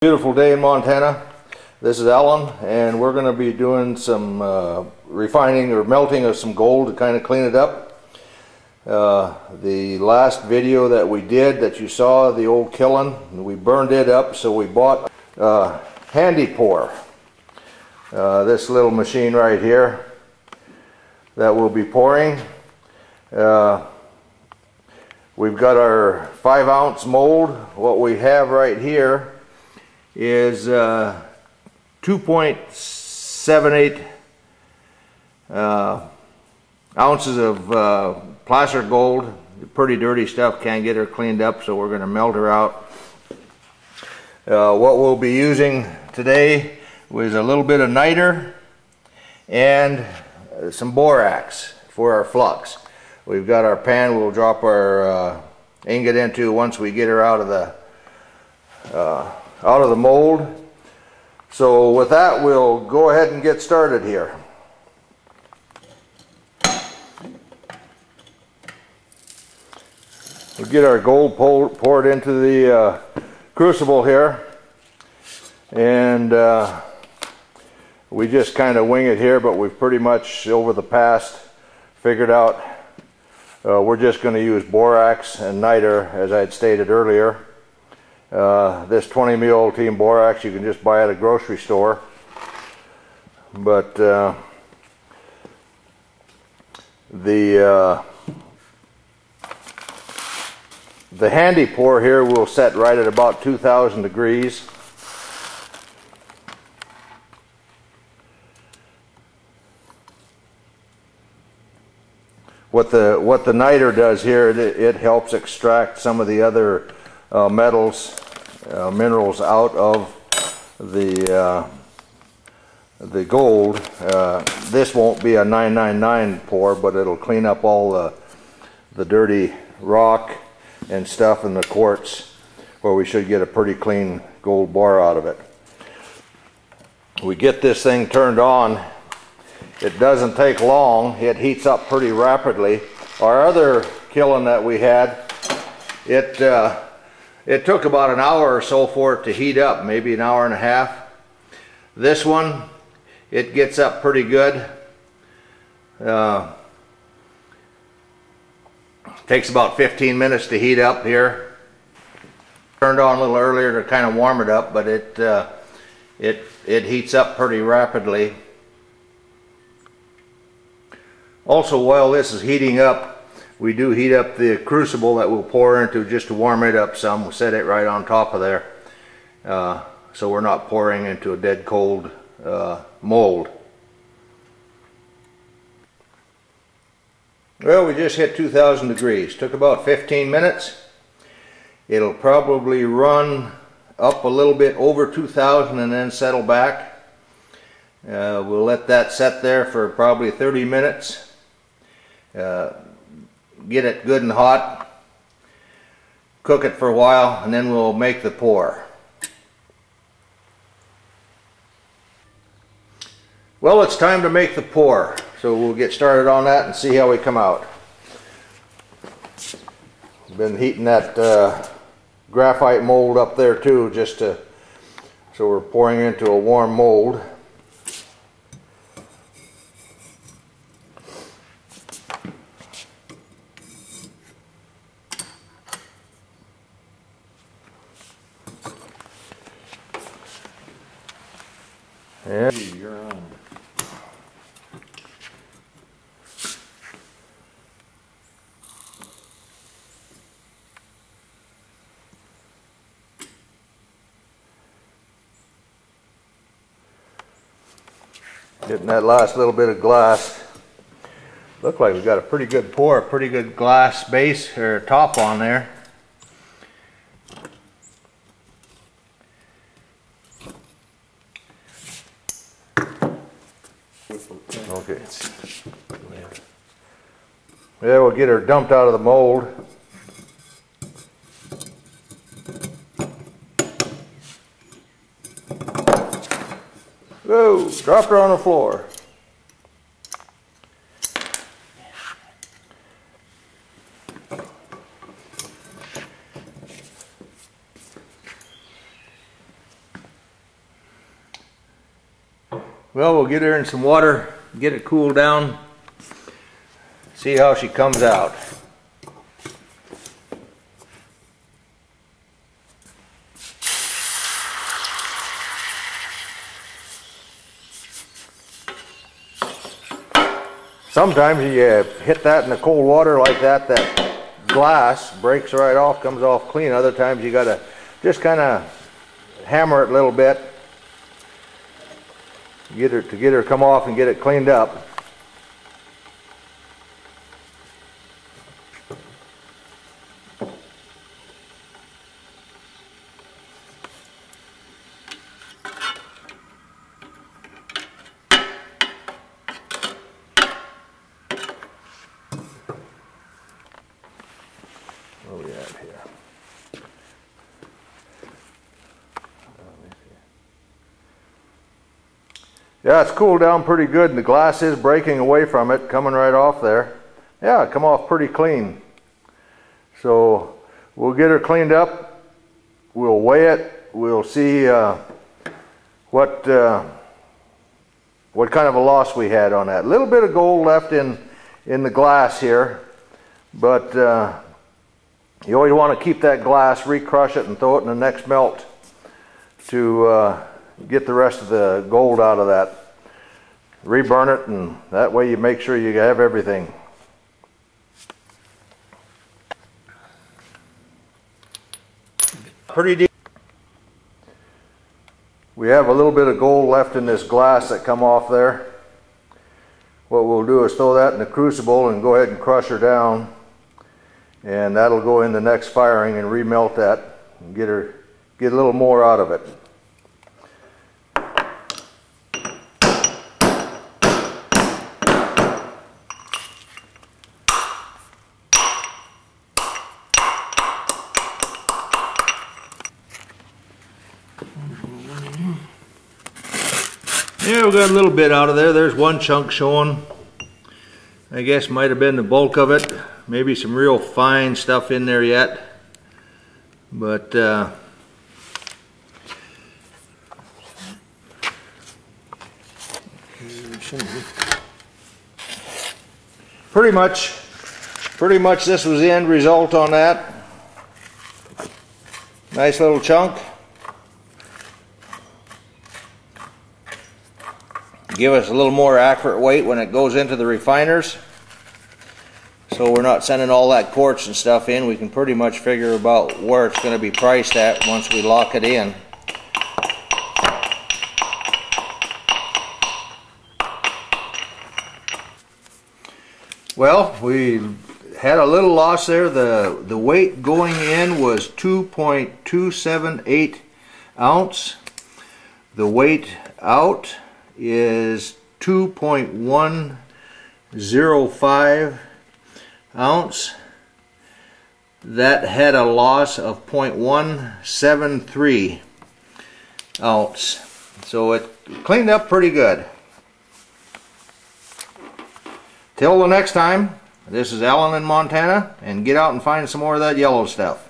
Beautiful day in Montana. This is Alan, and we're going to be doing some refining or melting of some gold to kind of clean it up. The last video that we did that you saw, the old kiln, we burned it up, so we bought Handi Pour. This little machine right here that we'll be pouring. We've got our 5-ounce mold. What we have right here is 2.78 ounces of placer gold. Pretty dirty stuff, can't get her cleaned up, so we're going to melt her out. What we'll be using today was a little bit of niter and some borax for our flux. We've got our pan we'll drop our ingot into once we get her out of the mold. So with that, we'll go ahead and get started here. We'll get our gold poured into the crucible here, and we just kind of wing it here, but we've pretty much over the past figured out we're just going to use borax and niter, as I had stated earlier. This 20 ml team borax you can just buy at a grocery store, but the Handi Pour here will set right at about 2,000 degrees. What the niter does here, it helps extract some of the other metals, minerals out of the gold. This won't be a 999 pour, but it'll clean up all the dirty rock and stuff in the quartz, where we should get a pretty clean gold bar out of it. We get this thing turned on. It doesn't take long. It heats up pretty rapidly. Our other kiln that we had, it took about an hour or so for it to heat up, maybe an hour and a half. This one, it gets up pretty good. Takes about 15 minutes to heat up here. Turned on a little earlier to kind of warm it up, but it heats up pretty rapidly. Also, while this is heating up, we do heat up the crucible that we'll pour into just to warm it up some. We'll set it right on top of there, so we're not pouring into a dead cold mold. Well, we just hit 2,000 degrees. Took about 15 minutes. It'll probably run up a little bit over 2,000 and then settle back. We'll let that set there for probably 30 minutes. Get it good and hot, cook it for a while, and then we'll make the pour. Well, it's time to make the pour, so we'll get started on that and see how we come out. Been heating that graphite mold up there too, so we're pouring into a warm mold. Yeah, you're on. Getting that last little bit of glass. Look like we've got a pretty good pour, a pretty good glass base or top on there. Okay. Yeah, we'll get her dumped out of the mold. Whoa, dropped her on the floor. Well, we'll get her in some water, get it cooled down, see how she comes out. Sometimes you hit that in the cold water like that, that glass breaks right off, comes off clean. Other times you gotta just kind of hammer it a little bit, get her come off and get it cleaned up. Where are we at here? Yeah, it's cooled down pretty good, and the glass is breaking away from it, coming right off there. Yeah, it come off pretty clean. So we'll get her cleaned up, we'll weigh it, we'll see what kind of a loss we had on that. A little bit of gold left in the glass here, but you always want to keep that glass, recrush it, and throw it in the next melt to get the rest of the gold out of that. Reburn it, and that way you make sure you have everything. Pretty deep. We have a little bit of gold left in this glass that come off there. What we'll do is throw that in the crucible and go ahead and crush her down, and that'll go in the next firing and remelt that and get a little more out of it. Yeah, we got a little bit out of there. There's one chunk showing. I guess might have been the bulk of it. Maybe some real fine stuff in there yet. But pretty much this was the end result on that. Nice little chunk. Give us a little more accurate weight when it goes into the refiners, so we're not sending all that quartz and stuff in. We can pretty much figure about where it's going to be priced at once we lock it in. Well, we had a little loss there. The weight going in was 2.278 ounce. The weight out is 2.105 ounce. That had a loss of 0.173 ounce. So it cleaned up pretty good. Till the next time, this is Alan in Montana, and get out and find some more of that yellow stuff.